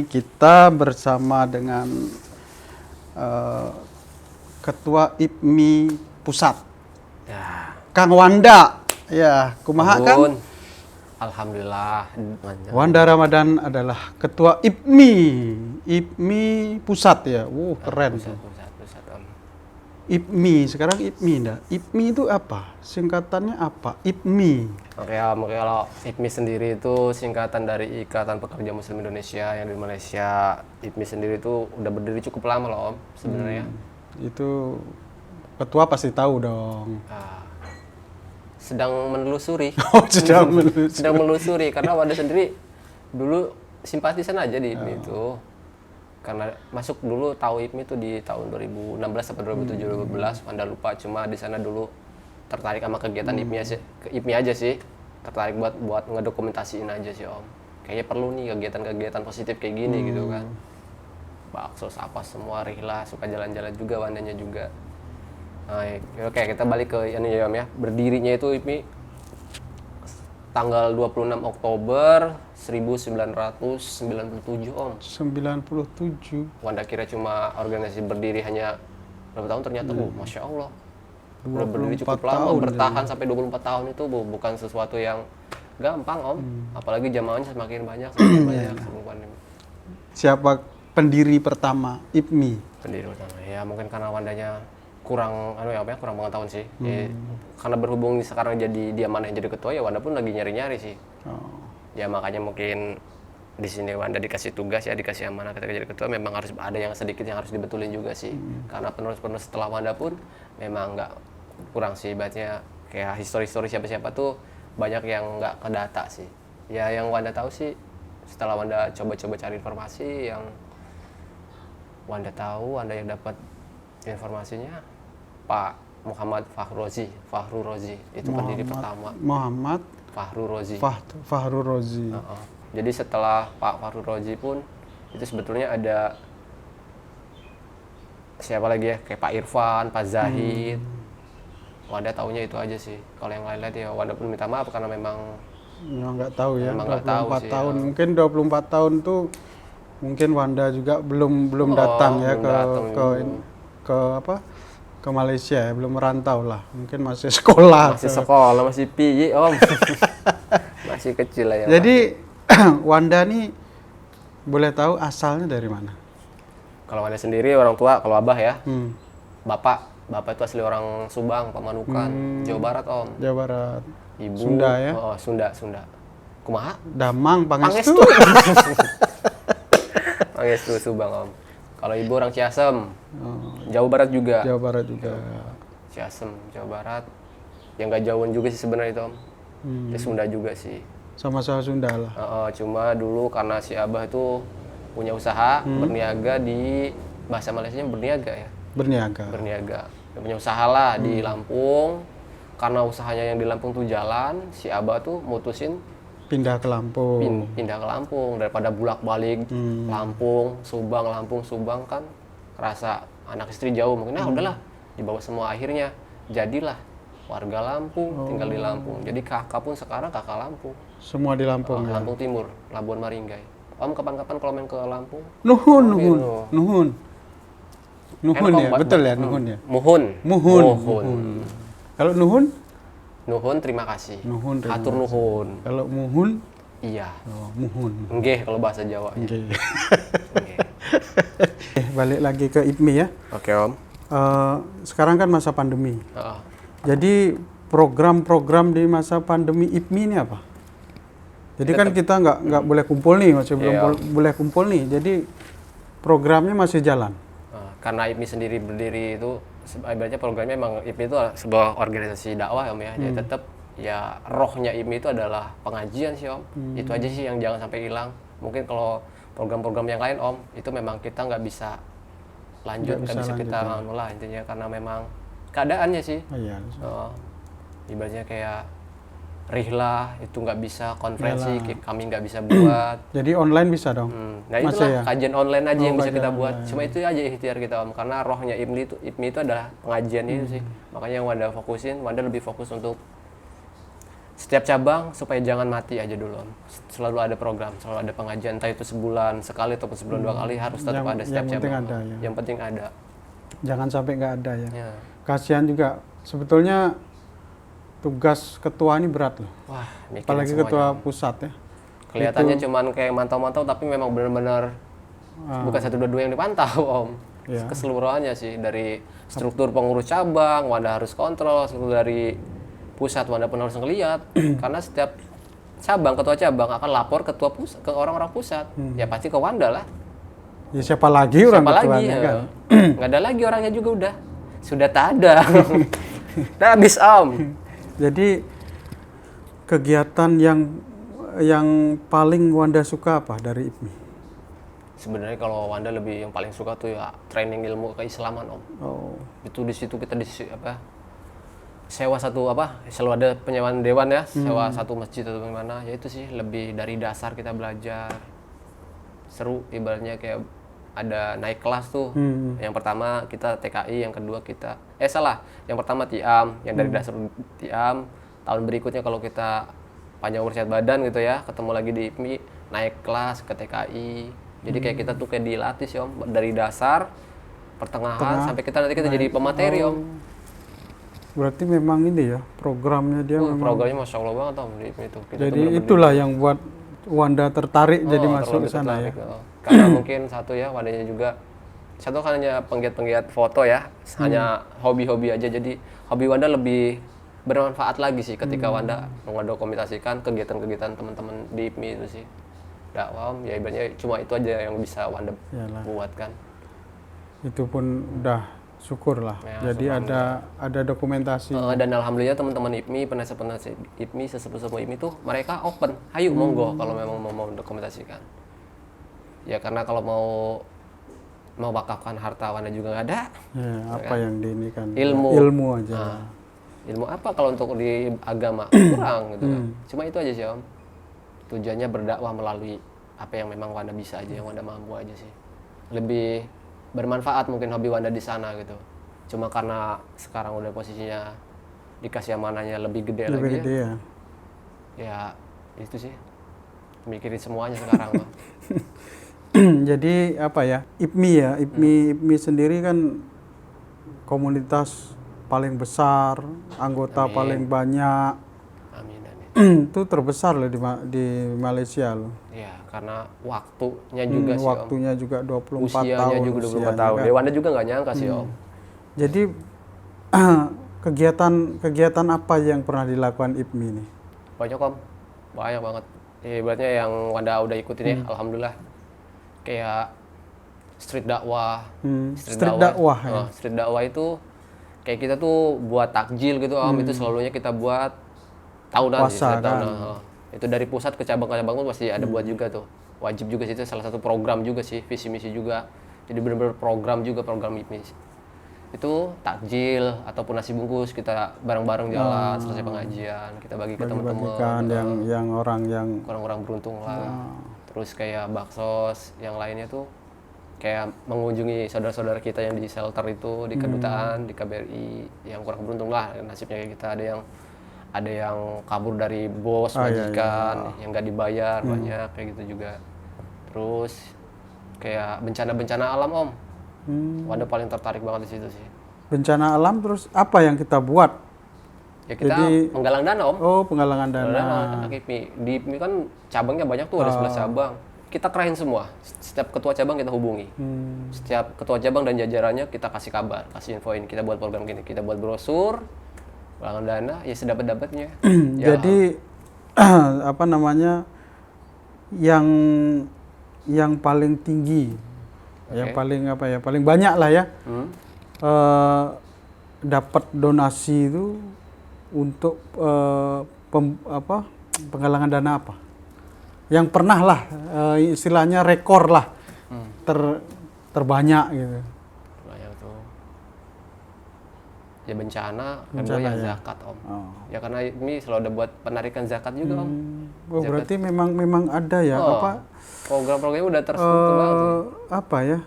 kita bersama dengan Ketua IPMI Pusat, Ya, Kang Wanda. Ya, kumaha kan? Bun. Alhamdulillah. Wanda Ramadan adalah Ketua IPMI Pusat ya. Keren. Pusat, tuh. Om. IPMI, sekarang IPMI enggak. IPMI itu apa? Singkatannya apa? IPMI. Oke, Om. Kalau IPMI sendiri itu singkatan dari Ikatan Pekerja Muslim Indonesia yang di Malaysia. IPMI sendiri itu udah berdiri cukup lama loh, Om, sebenarnya. Itu ketua pasti tahu dong. Sedang menelusuri. Sedang menelusuri karena Wanda sendiri dulu simpatisan aja di IPMI itu. Karena masuk dulu tahu IPMI itu di tahun 2016 sampai 2017, Wanda lupa, cuma di sana dulu tertarik sama kegiatan IPMI aja sih. Tertarik buat ngedokumentasiin aja sih, Om. Kayaknya perlu nih kegiatan-kegiatan positif kayak gini gitu kan. Bakso apa semua, rihlah, suka jalan-jalan juga, Wandanya juga. Nah, oke, kita balik ke ini ya, Om ya. Berdirinya itu IPMI tanggal 26 Oktober 1997, Om. 97. Wanda kira cuma organisasi berdiri hanya berapa tahun, ternyata Masya Allah. Udah berdiri cukup lama, bertahan sampai 24 tahun itu bukan sesuatu yang gampang, Om. Apalagi jamaahnya semakin banyak. Sebelum pandemi. Siapa pendiri pertama IPMI? Pendiri pertama, ya mungkin karena Wandanya kurang kurang pengetahuan sih. Ya, karena berhubung sekarang jadi dia mana yang jadi ketua, ya Wanda pun lagi nyari-nyari sih. Ya makanya mungkin di sini Wanda dikasih tugas, ya dikasih amanah ketika jadi ketua, memang harus ada yang sedikit yang harus dibetulin juga sih. Karena penerus-penerus setelah Wanda pun memang nggak kurang sih, ibaratnya kayak histori-histori siapa-siapa tuh banyak yang nggak kedata sih. Ya yang Wanda tahu sih, setelah Wanda coba-coba cari informasi, yang Wanda tahu, Wanda yang dapat informasinya Pak Muhammad Fahru Rozi itu pendiri pertama. Muhammad Fahru Rozi. Fahru Rozi. Jadi setelah Pak Fahru Rozi pun itu sebetulnya ada siapa lagi ya, kayak Pak Irfan, Pak Zahid. Wanda taunya itu aja sih. Kalau yang lain-lain ya Wanda pun minta maaf karena memang nggak tahu ya. Memang 24 nggak tahu sih, tahun. ya. Mungkin 24 tahun tuh mungkin Wanda juga belum datang ya ke ke Malaysia ya, belum merantau lah, mungkin masih sekolah. Masih piye, Om. Masih kecil lah ya. Jadi Wanda nih boleh tahu asalnya dari mana? Kalau Wanda sendiri orang tua, kalau Abah ya, Bapak itu asli orang Subang, Pamanukan, Jawa Barat, Om. Jawa Barat. Ibu Sunda ya? Sunda. Kumaha? Damang, Pangestu. Pangestu Subang, Om. Kalau ibu orang Ciasem, Jawa Barat juga. Jawa Barat juga. Ciasem, Jawa Barat. Yang nggak jauhan juga sih sebenarnya itu, Om. Ya, Sunda juga sih. Sama-sama Sunda lah. Cuma dulu karena si Abah itu punya usaha berniaga di bahasa Malaysianya berniaga ya. Berniaga. Dia punya usaha lah di Lampung. Karena usahanya yang di Lampung tuh jalan, si Abah tuh mutusin pindah ke Lampung. Pindah ke Lampung daripada bolak-balik Lampung Subang kan rasa anak istri jauh, mungkin udahlah dibawa semua, akhirnya jadilah warga Lampung, tinggal di Lampung. Jadi kakak pun sekarang kakak Lampung. Semua di Lampung ya? Lampung Timur, Labuan Maringgai. Om kapan-kapan kalau main ke Lampung? Nuhun ya, betul ya Nuhun ya? Muhun. Kalau Nuhun? Nuhun terima kasih. Atur nuhun. Kalau Muhun? Iya. Muhun. Nggih kalau bahasa Jawa. Nggih. Balik lagi ke IPMI ya. Oke, Om. Sekarang kan masa pandemi. Jadi program-program di masa pandemi IPMI ini apa? Jadi kan kita nggak boleh kumpul nih, masih belum boleh kumpul nih. Jadi programnya masih jalan. Karena IPMI sendiri berdiri itu, ibaratnya programnya memang IPMI itu sebuah organisasi dakwah, Om ya. Jadi tetap ya rohnya IPMI itu adalah pengajian sih, Om. Itu aja sih yang jangan sampai hilang. Mungkin kalau program-program yang lain, Om, itu memang kita nggak bisa lanjut, nggak bisa kita mulai intinya karena memang keadaannya sih. Ibaratnya kayak rihlah itu nggak bisa, konferensi kami nggak bisa buat. Jadi online bisa dong. Nah itulah kajian online aja yang bisa kita buat. Cuma itu aja ikhtiar kita, Om, karena rohnya IPMI itu adalah pengajian itu sih. Makanya yang Wanda fokusin, Wanda lebih fokus untuk setiap cabang supaya jangan mati aja dulu Om. Selalu ada program, selalu ada pengajian, entah itu sebulan sekali ataupun sebulan 2 kali harus tetap ada setiap yang penting cabang. ada, ya. Yang penting ada. Jangan sampai nggak ada ya. Ya. Kasihan juga. Sebetulnya tugas ketua ini berat loh. Wah, mikirin Apalagi semuanya, ketua Om. pusat ya. Kelihatannya cuman kayak mantau-mantau tapi memang benar-benar bukan 1, 2 yang dipantau Om. Ya. Keseluruhannya sih, dari struktur pengurus cabang, Wanda harus kontrol, struktur dari pusat Wanda pun harus ngeliat. Karena setiap cabang, ketua cabang akan lapor ketua pusat, ke orang-orang pusat. Ya pasti ke Wanda lah. Ya siapa lagi orang Siapa lagi ketuanya ya? kan? Nggak ada lagi orangnya juga udah. Sudah tak ada. Udah habis Om. Jadi kegiatan yang paling Wanda suka apa dari IPMI? Sebenarnya kalau Wanda lebih yang paling suka tuh ya training ilmu keislaman Om. Oh, Itu di situ kita sewa satu selalu ada penyewaan dewan ya, sewa satu masjid atau gimana, ya itu sih lebih dari dasar kita belajar. Seru ibaratnya kayak ada naik kelas tuh. Yang pertama kita TKI, yang kedua kita yang pertama Tiam, yang dari dasar Tiam. Tahun berikutnya kalau kita panjang umur sehat badan gitu ya, ketemu lagi di IPMI, naik kelas ke TKI. Jadi kayak kita tuh kayak dilatih sih Om, dari dasar, pertengahan, sampai kita jadi pemateri Om. Berarti memang ini ya, programnya dia memang. Programnya Masya Allah banget Om di IPMI itu. Kita Jadi tuh itulah yang buat Wanda tertarik jadi masuk ke sana ya. Karena mungkin satu ya, Wandanya juga, satu kan hanya penggiat-penggiat foto ya, hanya hobi-hobi aja. Jadi hobi Wanda lebih bermanfaat lagi sih ketika Wanda mendokumentasikan kegiatan-kegiatan teman-teman di IPMI itu sih. Dakwah ya ibaratnya cuma itu aja yang bisa Wanda buat kan. Itu pun udah syukur lah. Ya, jadi ada dokumentasi. Dan alhamdulillah teman-teman IPMI, penasihat IPMI, sesepuh IPMI tuh mereka open. Ayo monggo kalau memang mau dokumentasikan. Ya karena kalau mau wakafkan harta Wanda juga nggak ada. Ya, apa kan? Yang di ini kan ilmu aja. Ilmu apa kalau untuk di agama kurang gitu kan. Cuma itu aja sih Om. Tujuannya berdakwah melalui apa yang memang Wanda bisa aja, yang Wanda mampu aja sih. Lebih bermanfaat mungkin hobi Wanda di sana gitu. Cuma karena sekarang udah posisinya dikasih amanahnya lebih gede lagi. Ya. Ya itu sih. Mikirin semuanya sekarang Bang. Jadi apa ya? IPMI sendiri kan komunitas paling besar, anggota paling banyak. Itu terbesar loh di Malaysia loh. Iya, karena waktunya juga sih waktunya Om. Juga 24 usianya tahun. Usianya juga 24 tahun. Kan? Wanda juga nggak nyangka sih Om. Jadi kegiatan apa yang pernah dilakukan IPMI ini? Banyak Om, banyak banget. Ibaratnya yang Wanda udah ikutin ya, alhamdulillah. Kayak street dakwah. Street dakwah ya? Street dakwah itu kayak kita tuh buat takjil gitu Om, itu selalunya kita buat tahunan puasa, sih, tahunan. Itu dari pusat ke cabang-cabang pun pasti ada buat juga tuh. Wajib juga sih, itu salah satu program juga sih, visi misi juga. Jadi benar-benar program juga, program IPMI. Itu takjil ataupun nasi bungkus kita bareng-bareng jalan selesai pengajian, kita bagi ke teman-teman yang orang-orang beruntung lah. Terus kayak baksos, yang lainnya tuh kayak mengunjungi saudara-saudara kita yang di shelter itu, di kedutaan, di KBRI, yang kurang beruntung lah nasibnya kayak kita. Ada yang kabur dari bos, majikan, yang nggak dibayar, banyak kayak gitu juga. Terus kayak bencana-bencana alam Om. Wanda paling tertarik banget di situ sih. Bencana alam, terus apa yang kita buat? Ya kita penggalang dana Om. Oh, penggalangan dana. Di IPMI kan cabangnya banyak tuh, ada 11 cabang. Kita kerahin semua. Setiap ketua cabang kita hubungi. Setiap ketua cabang dan jajarannya kita kasih kabar, kasih infoin. Kita buat program gini, kita buat brosur, penggalangan dana, ya sedapat-dapatnya. Jadi apa namanya, yang paling tinggi, yang paling banyak lah ya, dapat donasi itu untuk penggalangan dana apa? Yang pernah lah, istilahnya rekor lah, terbanyak gitu. Ya bencana kedua yang zakat Om. Ya karena ini selalu ada buat penarikan zakat juga Om. Oh, zakat. Berarti memang ada ya program-programnya udah terstruktur banget sih. Apa ya?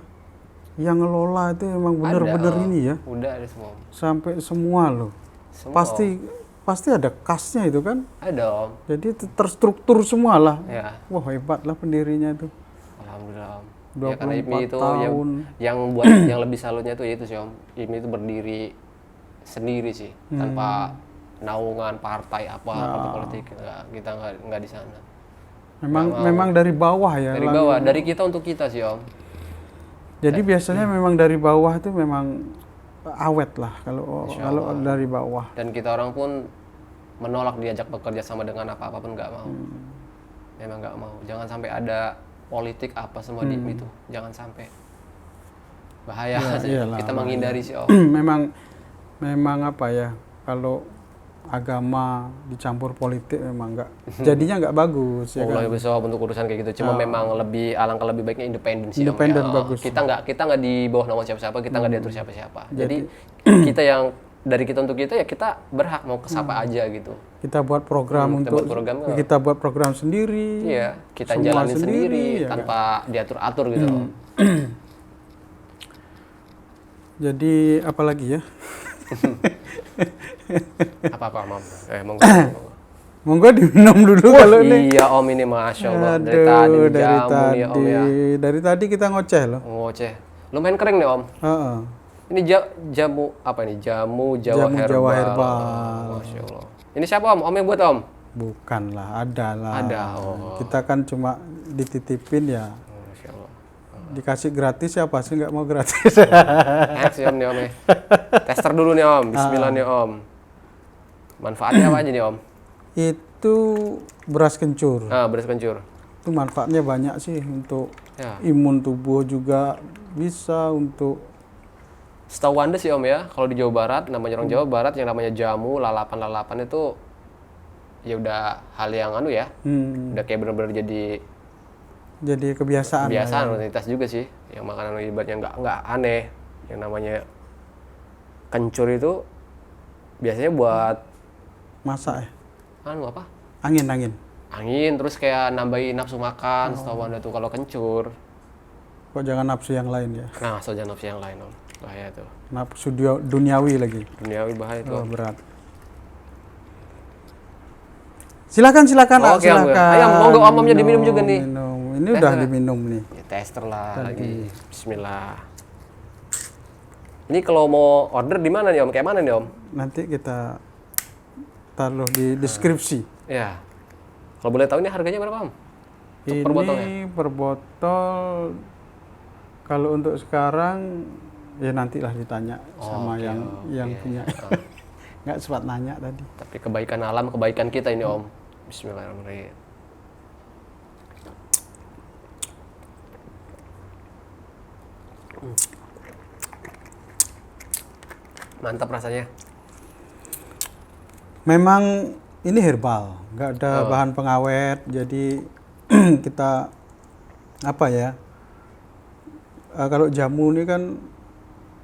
Yang ngelola itu memang benar-benar ini ya. Udah ada semua. Sampai semua loh. Pasti pasti ada kasnya itu kan. Ada Om. Jadi terstruktur semua lah. Ya. Wah hebat lah pendirinya itu. Alhamdulillah Om. 24 Ya karena IPMI itu tahun. yang buat yang lebih salutnya tuh itu sih Om. IPMI itu berdiri sendiri sih, tanpa naungan partai partai politik. Kita nggak di sana. Memang dari bawah ya. Dari bawah, dari kita untuk kita sih Om. Jadi biasanya memang dari bawah itu memang awet lah kalau dari bawah. Dan kita orang pun menolak diajak bekerja sama dengan apapun nggak mau. Memang nggak mau. Jangan sampai ada politik apa semua di itu. Jangan sampai. Bahaya sih. Kita menghindari sih Om. memang apa ya, kalau agama dicampur politik memang jadinya nggak bagus ya kan. Lebih soal untuk urusan kayak gitu. Cuma memang alangkah lebih baiknya independen sih. Independen Om, ya. bagus. Kita nggak di bawah naungan siapa-siapa, kita nggak diatur siapa-siapa. Jadi kita yang dari kita untuk kita ya kita berhak mau ke siapa aja gitu. Kita buat program kita buat program sendiri. Iya, kita jalanin sendiri ya, tanpa diatur-atur gitu. Jadi apa lagi ya? Apa Mam? Monggo. Monggo diminum dulu kalau nih. Iya Om, ini Masya Allah. Dari tadi Om ya. Dari tadi kita ngoceh loh. Ngoceh. Lumayan kering nih Om. Ini jamu apa nih? Jamu Jawa Herbal. Masya Allah. Ini siapa Om? Om yang buat Om? Bukan lah, ada lah. Ada. Oh. Kita kan cuma dititipin ya. Masya Allah. Dikasih gratis, siapa sih nggak mau gratis? Sih Om nih Om. Tester dulu nih Om. Bismillah nih Om. Manfaatnya apa aja nih Om? Itu beras kencur. Beras kencur. Itu manfaatnya banyak sih untuk imun tubuh juga bisa untuk. Setahu Anda sih Om ya, kalau di Jawa Barat, namanya orang Jawa Barat yang namanya jamu, lalapan itu ya udah hal yang ya. Udah kayak benar-benar jadi kebiasaan. Rutinitas juga sih. Yang makanan ibaratnya nggak aneh. Yang namanya kencur itu biasanya buat masak ya? Apa? Angin, terus kayak nambahin nafsu makan. Setahu Anda tuh kalau kencur. Kok jangan nafsu yang lain ya? Nah, jangan nafsu yang lain Om. Bahaya tuh. Nafsu duniawi lagi. Duniawi bahaya tuh. Berat. Silakan. Oke, silakan. Ayo, monggo Omnya diminum juga nih. Ini udah diminum nih. Ya, tester lah lagi. Bismillah. Ini kalau mau order di mana nih Om? Kayak mana nih Om? Nanti kita taruh di deskripsi. Ya. Kalau boleh tahu ini harganya berapa Om? Ini per botol kalau untuk sekarang ya nantilah ditanya sama yang punya. Nggak sempat nanya tadi. Tapi kebaikan alam, kebaikan kita ini Om. Bismillahirrahmanirrahim. Mantap rasanya. Memang ini herbal, nggak ada bahan pengawet, jadi kita apa ya? Kalau jamu ini kan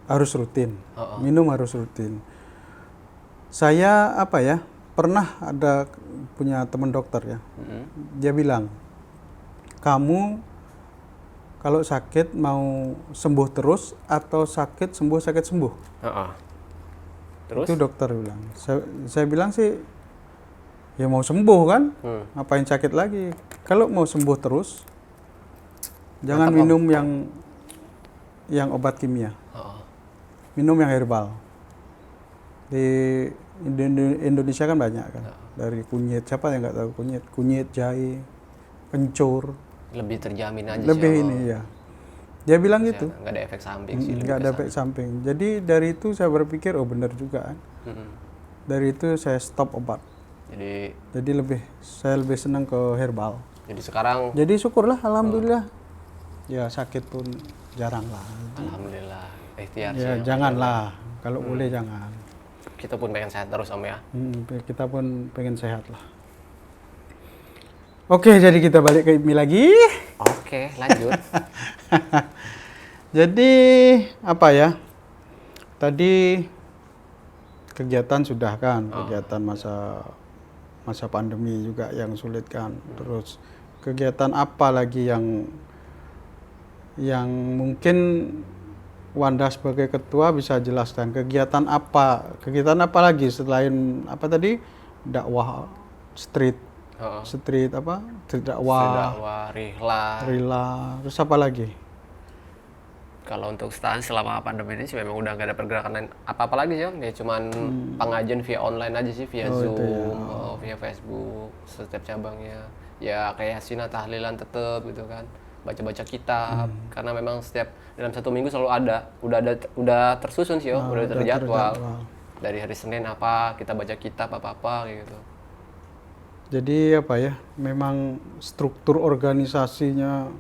harus rutin, minum harus rutin. Saya apa ya? Pernah ada punya teman dokter ya, dia bilang, kamu kalau sakit mau sembuh terus atau sakit sembuh. Terus? Itu dokter bilang. Saya bilang sih, ya mau sembuh kan, ngapain sakit lagi. Kalau mau sembuh terus, jangan minum yang obat kimia. Minum yang herbal. Di Indonesia kan banyak kan, dari kunyit. Siapa yang nggak tahu kunyit, jahe, kencur. Lebih terjamin aja lebih sih. Ini ya. Dia bilang gitu. Nggak ada efek samping sih. Nggak ada efek samping. Jadi dari itu saya berpikir, oh benar juga kan. Dari itu saya stop obat. Jadi saya lebih senang ke herbal. Jadi sekarang. Jadi syukurlah, alhamdulillah. Ya sakit pun jarang lah. Alhamdulillah. Ikhtiar ya sih. Janganlah. Kalau boleh jangan. Kita pun pengen sehat terus Om ya. Kita pun pengen sehat lah. Oke, jadi kita balik ke IPMI lagi. Oke, lanjut. Jadi apa ya? Tadi kegiatan sudah kan, kegiatan masa pandemi juga yang sulit kan. Terus kegiatan apa lagi yang mungkin Wanda sebagai ketua bisa jelaskan kegiatan apa lagi selain apa tadi dakwah street apa dakwah rila terus apa lagi? Kalau untuk stan selama pandemi ini sih memang udah nggak ada pergerakan lain apa-apa lagi sih Om. Ya cuman pengajian via online aja sih, via Zoom, via Facebook, setiap cabangnya. Ya kayak Sina tahlilan tetep gitu kan. Baca-baca kitab karena memang setiap dalam 1 minggu selalu ada udah tersusun sih udah terjadwal dari hari Senin apa kita baca kitab apa gitu. Jadi apa ya, memang struktur organisasinya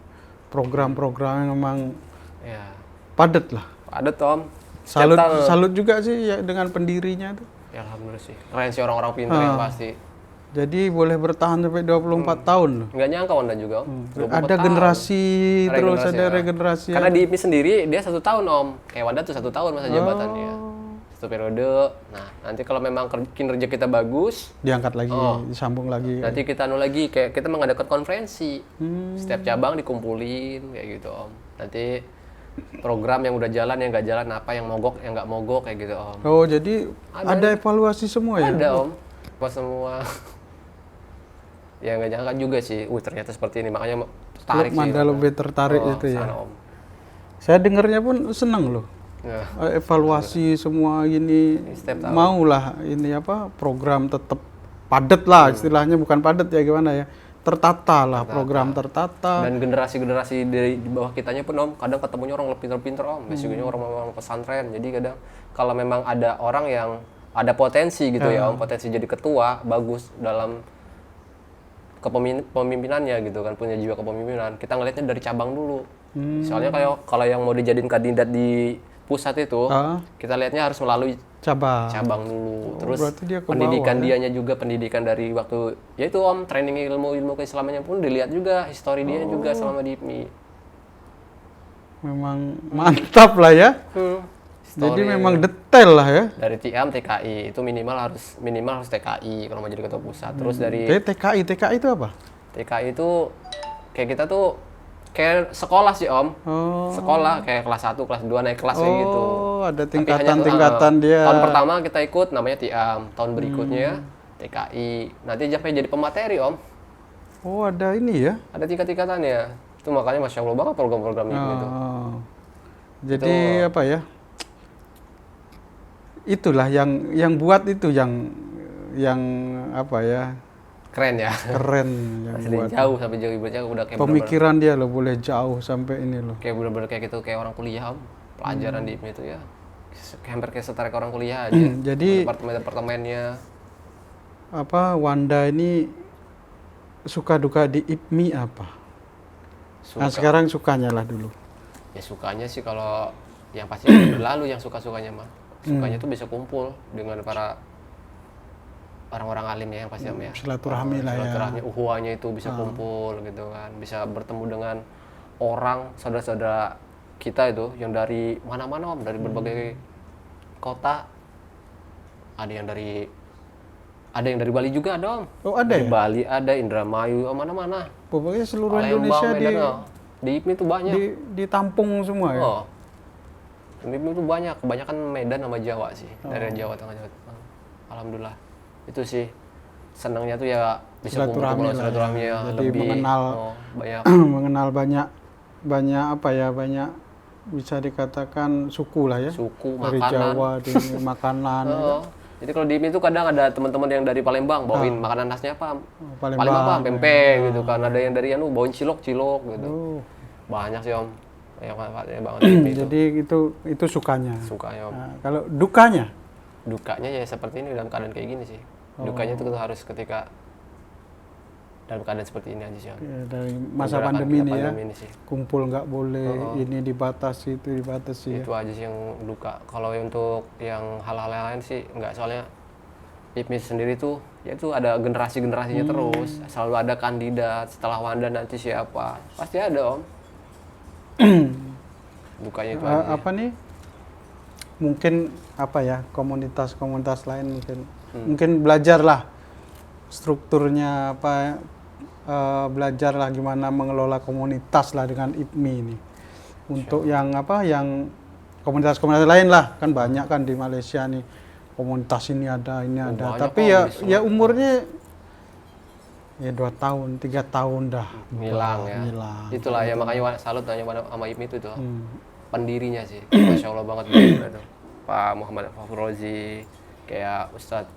program-programnya memang padat lah. Padat Om. Salut juga sih ya dengan pendirinya tuh. Ya alhamdulillah sih. Keren sih orang-orang pintar yang pasti. Jadi boleh bertahan sampai 24 tahun loh. Nggak nyangka Wanda juga Om. Ada generasi terus ada regenerasi. Karena di IPMI sendiri dia 1 tahun Om. Kayak Wanda tuh 1 tahun masa jabatannya. 1 periode. Nah nanti kalau memang kinerja kita bagus, diangkat lagi, disambung lagi. Nanti kita lagi kayak kita mengadakan konferensi. Setiap cabang dikumpulin kayak gitu Om. Nanti program yang udah jalan, yang nggak jalan, apa yang mogok, yang nggak mogok kayak gitu Om. Oh jadi ada evaluasi semua ya? Ada Om. Pas semua. Ya nggak nyangka juga sih, ternyata seperti ini, makanya tertarik sih. Manda lebih tertarik itu ya. Om. Saya dengarnya pun senang loh. Ya. Evaluasi semua ini, maulah ini apa program tetap padat lah istilahnya, bukan padat ya gimana ya, tertata lah, program tertata. Dan generasi-generasi dari di bawah kitanya pun Om, kadang ketemunya orang lebih pinter-pinter Om, basicnya orang pesantren. Jadi kadang kalau memang ada orang yang ada potensi gitu ya Om, potensi jadi ketua, bagus dalam kepemimpinannya gitu kan, punya jiwa kepemimpinan. Kita ngelihatnya dari cabang dulu. Soalnya kalau yang mau dijadiin kandidat di pusat itu, kita lihatnya harus melalui cabang dulu. Terus pendidikan dianya juga, pendidikan dari waktu yaitu Om, training ilmu keislamannya pun dilihat juga, histori dia juga selama di IPMI. Memang mantap lah ya. Jadi memang detail lah ya. Dari TIAM, TKI itu minimal harus TKI kalau mau jadi ketua pusat. Terus dari TKI itu apa? TKI itu kayak kita tuh kayak sekolah sih Om. Sekolah kayak kelas 1, kelas 2 naik kelas kayak gitu. Oh, ada tingkatan dia. Tahun pertama kita ikut namanya TIAM, tahun berikutnya TKI. Nanti sampai jadi pemateri Om. Oh, ada ini ya. Ada tingkat-tingkatannya. Itu makanya Masya Allah banget program-program itu. Jadi itu, apa ya? Itulah yang buat itu yang apa ya, keren ya, keren yang buat jauh sampai jauh udah kayak pemikiran dia loh, boleh jauh sampai ini loh, kayak bener-bener kayak gitu, kayak orang kuliah Om. Pelajaran di IPMI itu ya hampir kayak setara orang kuliah aja. Jadi departemennya apa, Wanda ini suka duka di IPMI apa? Nah sekarang sukanya lah dulu. Ya sukanya sih kalau yang pasti berlalu, yang suka-sukanya mah. Sukanya tuh bisa kumpul dengan para orang-orang alim ya yang pasti Om ya. Silaturahmi lah ya. Silaturahmi, uhuwanya itu bisa kumpul gitu kan. Bisa bertemu dengan orang, saudara-saudara kita itu yang dari mana-mana Om, dari berbagai kota. Ada yang dari Bali juga ada Om. Oh ada dari ya? Bali ada, Indramayu, mana-mana. Pokoknya seluruh Palembang, Indonesia di IPMI itu banyak. Ditampung semua ya? IPMI itu banyak, kebanyakan Medan sama Jawa sih, dari Jawa Tengah, Jawa Tengah. Alhamdulillah, itu sih senangnya tuh ya bisa kumpul silaturahmi ya, jadi lebih banyak mengenal banyak apa ya, banyak bisa dikatakan suku lah ya, suku, dari makanan. Jawa, di makanan. Jadi kalau di IPMI itu kadang ada teman-teman yang dari Palembang bawain makanan khasnya apa, Palembang apa, pempek gitu kan, ada yang dari bawain cilok gitu, banyak sih Om. Ya, jadi itu sukanya. Sukanya Om. Nah, kalau dukanya ya seperti ini dalam keadaan kayak gini sih. Dukanya itu harus ketika dalam keadaan seperti ini aja sih. Ya, dari masa pandemi ini ya. Kumpul nggak boleh, ini dibatasi, itu dibatasi. Itu aja sih yang duka. Kalau untuk yang hal-hal lain sih nggak, soalnya IPMI sendiri tuh ya itu ada generasinya terus. Selalu ada kandidat, setelah Wanda nanti siapa. Pasti ada Om. Dukanya itu aja. Apa nih? Mungkin apa ya, komunitas lain mungkin belajarlah strukturnya apa, belajarlah gimana mengelola komunitas lah dengan IPMI ini. Untuk yang apa, yang komunitas-komunitas lain lah, kan banyak kan di Malaysia nih, komunitas ini ada, tapi ya umurnya ya 2 tahun, 3 tahun dah ngilang ya. Ngilang. Itulah ya, makanya salut sama IPMI itu tuh. Pendirinya sih, Masya Allah banget gitu. Pak Muhammad Fakhrozi, kayak Ustadz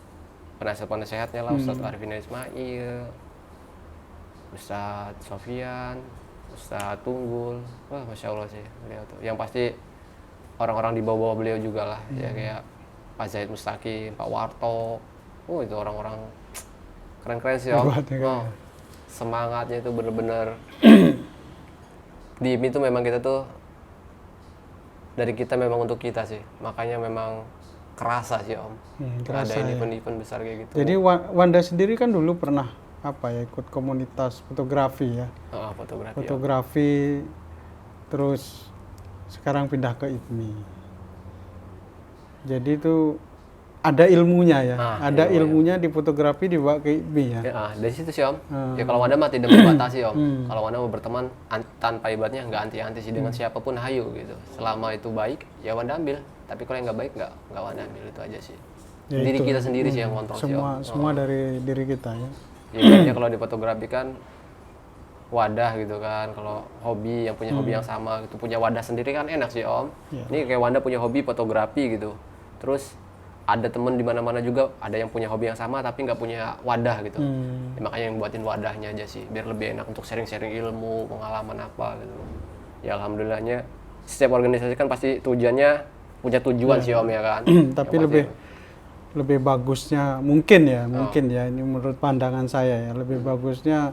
penasehatnya lah, Ustadz Arifin Ismail, Ustadz Sofian, Ustadz Tunggul, wah Masya Allah sih beliau tuh. Yang pasti orang-orang di bawah beliau juga lah, ya kayak Pak Zaid Mustaqim, Pak Warto, itu orang-orang keren-keren sih Om. Semangatnya itu bener-bener di IPMI itu memang kita tuh dari kita memang untuk kita sih, makanya memang kerasa sih Om. Ada event-event besar kayak gitu. Jadi Wanda sendiri kan dulu pernah ikut komunitas fotografi ya. Fotografi, terus sekarang pindah ke IPMI. Jadi itu ada ilmunya ya, ilmunya di fotografi dibawa ke IPMI ya. Dari situ sih Om. Ya kalau Wanda mah tidak membatasi Om. Kalau Wanda mau berteman tanpa ibaratnya nggak anti-anti sih dengan siapapun hayu gitu. Selama itu baik, ya Wanda ambil. Tapi kalau yang nggak baik nggak Wanda ambil, itu aja sih. Ya diri itu. Kita sendiri sih yang kontrol sih Om. Semua dari diri kita ya. Ya ibaratnya kalau di fotografi kan wadah gitu kan, kalau hobi yang punya hobi yang sama gitu, punya wadah sendiri kan enak sih Om. Ini kayak Wanda punya hobi fotografi gitu. Terus ada temen di mana-mana juga ada yang punya hobi yang sama tapi nggak punya wadah gitu. Ya, makanya yang buatin wadahnya aja sih biar lebih enak untuk sharing-sharing ilmu, pengalaman apa gitu. Ya alhamdulillahnya setiap organisasi kan pasti tujuannya punya tujuan sih Om ya kan. Tapi lebih bagusnya mungkin ya ini menurut pandangan saya ya, lebih bagusnya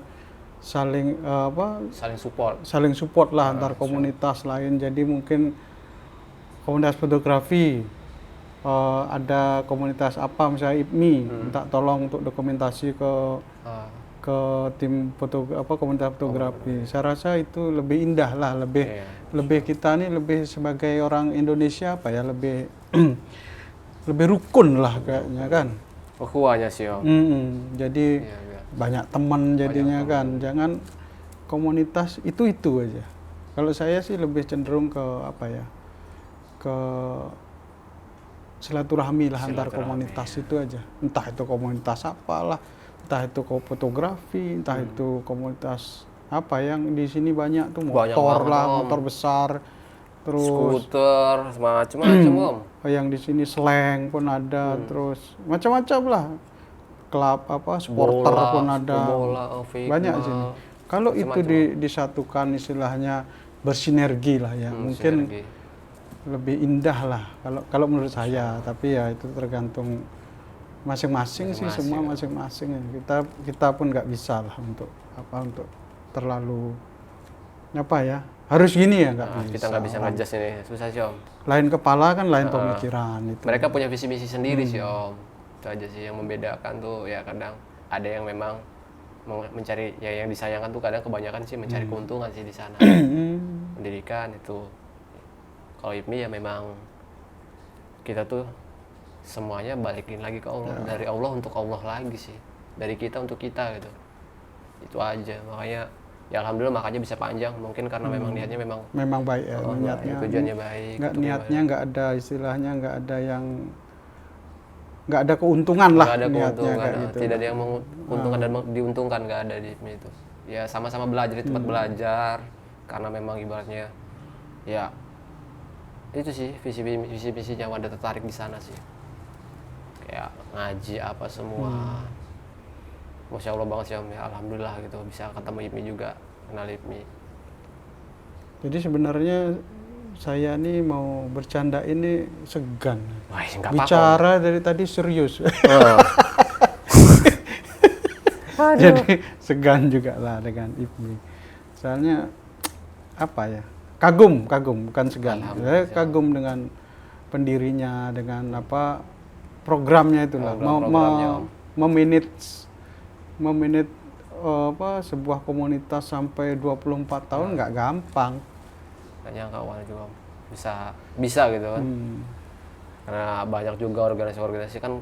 saling support lah antar komunitas lain. Jadi mungkin komunitas fotografi ada komunitas apa misalnya IPMI minta tolong untuk dokumentasi ke tim komunitas fotografi. Saya rasa itu lebih indah lah, lebih kita nih lebih sebagai orang Indonesia lebih lebih rukun lah kayaknya kan. Ukhuwahnya sih Om. Jadi banyak teman jadinya kan. Jangan komunitas itu aja. Kalau saya sih lebih cenderung ke ke silaturahmi lah antar komunitas itu aja. Entah itu komunitas apalah, entah itu fotografi, entah itu komunitas yang di sini banyak tuh motor besar, terus skuter, macam-macam Om. Yang di sini slang pun ada, terus macam-macam lah. Klub supporter pun ada. Banyak di sini. Kalau itu disatukan istilahnya bersinergi lah ya, mungkin lebih indah lah kalau menurut saya. Tapi ya itu tergantung masing-masing sih, semua masing-masing. Kita pun nggak bisa lah untuk terlalu harus gini ya, nggak bisa. Kita nggak bisa nge-adjust ini, susah sih Om. Lain kepala kan lain pemikiran itu. Mereka punya visi misi sendiri sih Om. Itu aja sih yang membedakan tuh, ya kadang ada yang memang mencari yang disayangkan tuh kadang kebanyakan sih mencari keuntungan sih di sana. Pendidikan itu. Kalau IPMI ya memang kita tuh semuanya balikin lagi ke Allah, dari Allah untuk Allah lagi sih, dari kita untuk kita gitu. Itu aja, makanya ya alhamdulillah makanya bisa panjang, mungkin karena memang niatnya memang baik ya, niatnya tujuannya baik. Niatnya nggak ada istilahnya, nggak ada keuntungan lah niatnya kayak gitu. Tidak ada yang menguntungkan dan diuntungkan, nggak ada di IPMI itu. Ya sama-sama belajar di tempat belajar, karena memang ibaratnya ya itu sih visi-visinya Wanda tertarik di sana sih, kayak ngaji apa semua. Masya Allah banget sih Om ya, alhamdulillah gitu bisa ketemu IPMI juga, kenal IPMI. Jadi sebenarnya saya nih mau bercanda ini segan. Wah, bicara dari tadi serius. Jadi segan juga lah dengan IPMI. Soalnya kagum bukan segan. Saya kagum dengan pendirinya, dengan programnya itulah. Memanage sebuah komunitas sampai 24 tahun nggak gampang. Nggak nyangka awalnya juga bisa gitu kan. Karena banyak juga organisasi kan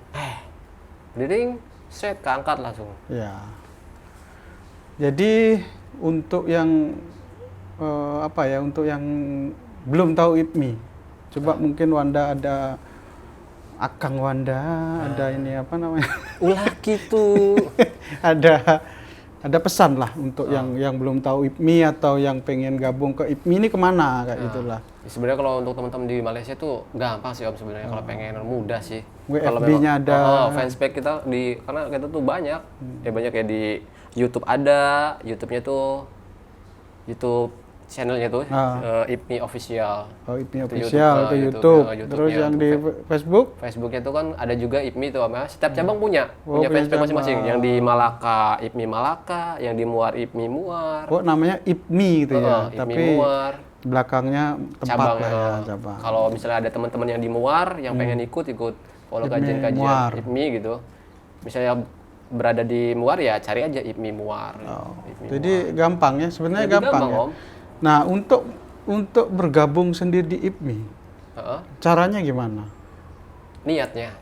berdiri set keangkat langsung. Ya. Jadi untuk yang untuk yang belum tahu IPMI, Coba mungkin Wanda ada Akang Wanda, ada ini apa namanya? Ulah gitu. ada pesan lah untuk yang belum tahu IPMI atau yang pengen gabung ke IPMI ini kemana kayak gitulah. Sebenarnya kalau untuk teman-teman di Malaysia tuh gampang sih Om sebenarnya kalau pengen mudah sih. WFB-nya ada. Fanspage kita karena kita tuh banyak. Ya banyak ya di YouTube ada, YouTube-nya tuh YouTube channelnya tuh IPMI Official. Oh, IPMI Official ke YouTube. Terus yang di Facebook? Facebooknya tuh kan ada juga IPMI tuh Om ya. Setiap cabang punya fanspage masing-masing. Yang di Malaka IPMI Malaka, yang di Muar IPMI Muar. Oh, namanya IPMI gitu ya. IPMI Tapi Muar. Belakangnya tempat Cabang, lah ya, cabang. Kalau misalnya ada teman-teman yang di Muar yang pengen ikut follow kajian-kajian IPMI gitu. Misalnya berada di Muar ya cari aja IPMI Muar. Jadi Muar. Gampang ya, sebenarnya gampang ya. Om. Nah, untuk bergabung sendiri di IPMI, caranya gimana? Niatnya.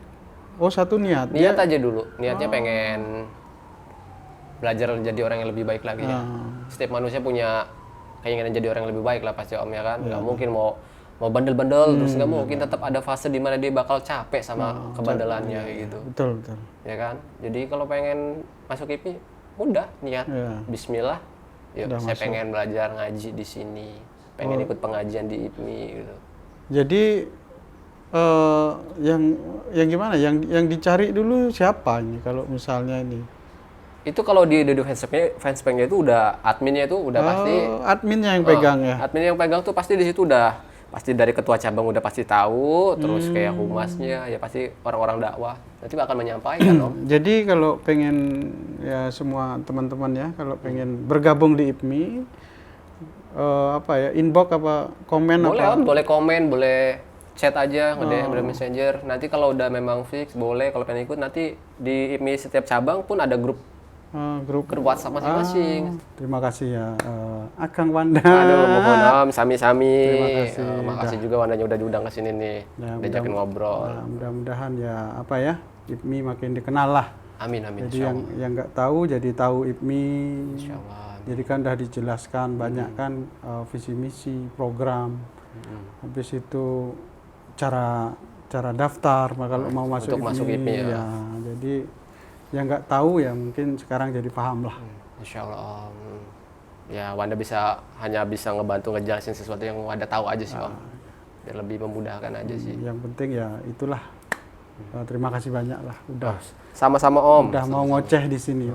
Oh, satu niat. Niat aja dulu. Niatnya pengen belajar jadi orang yang lebih baik lagi ya. Setiap manusia punya keinginan jadi orang yang lebih baik lah pasti Om ya kan. Nggak mungkin mau bandel-bandel terus nggak mungkin, tetap ada fase di mana dia bakal capek sama kebandelannya gitu. Betul. Ya kan? Jadi kalau pengen masuk IPMI, udah niat. Bismillah. Yuk, saya pengen belajar ngaji di sini, pengen ikut pengajian di IPMI gitu. Jadi yang gimana? Yang dicari dulu siapa ini kalau misalnya ini? Itu kalau di fanspage-nya itu udah adminnya itu udah pasti. Adminnya yang pegang ya. Admin yang pegang tuh pasti di situ udah pasti dari ketua cabang udah pasti tahu, terus kayak humasnya ya pasti orang-orang dakwah nanti akan menyampaikan Om. Jadi kalau pengen ya semua teman-teman ya kalau pengen bergabung di IPMI inbox apa komen boleh apa? Om, boleh komen, boleh chat aja nge-DM di Messenger. Nanti kalau udah memang fix boleh kalau pengen ikut nanti di IPMI setiap cabang pun ada grup WhatsApp masing-masing. Terima kasih ya Akang Wanda. Aduh, mohon Om, sami-sami. Terima kasih. Makasih juga Wandanya udah diundang ke sini nih. Diajakin ngobrol. Mudah-mudahan ya IPMI makin dikenal lah. Amin. Jadi yang nggak tahu jadi tahu IPMI. Insyaallah. Jadi kan udah dijelaskan banyak kan visi misi program. Habis itu cara daftar kalau mau masuk IPMI ya. Jadi yang nggak tahu ya mungkin sekarang jadi paham lah. Insyaallah ya Wanda hanya bisa ngebantu ngejelasin sesuatu yang Wanda tahu aja sih Om. Biar lebih memudahkan aja sih. Yang penting ya itulah. Terima kasih banyak lah udah. Sama-sama Om. Udah mau ngoceh di sini.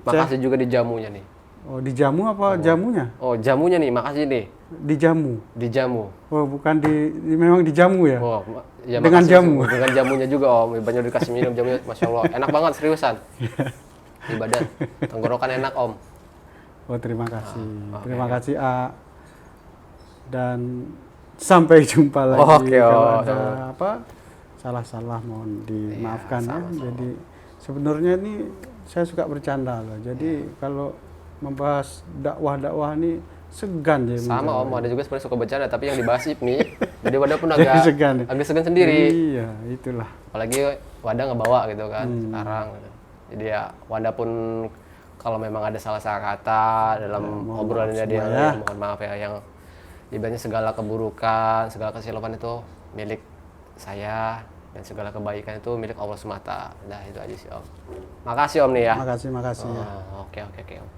Makasih juga di jamunya nih. Oh, di jamu apa jamunya? Oh, jamunya nih, makasih nih. Di jamu. Di jamu. Oh, bukan memang di jamu ya? Oh, ya dengan jamu. Dengan jamunya juga Om, banyak dikasih minum jamunya, Masya Allah. Enak banget, seriusan. Di badan, tenggorokan enak Om. Oh, terima kasih. Terima kasih A. Dan sampai jumpa lagi. Kalau ada salah-salah mohon dimaafkan ya. Jadi sebenarnya ini saya suka bercanda loh. Jadi kalau membahas dakwah ini segan ya. Sama Om, ada juga sebenarnya suka bercanda tapi yang dibahas IPMI. Jadi Wadah pun agak segan sendiri. Iya, itulah. Apalagi Wadah ngebawa gitu kan sekarang. Jadi ya Wadah pun kalau memang ada salah-salah kata dalam obrolannya dia ya, mohon maaf ya, yang ibaratnya segala keburukan, segala kesilapan itu milik saya dan segala kebaikan itu milik Allah semata. Nah, itu aja sih Om. Makasih Om nih ya. Makasih ya. Oke Om.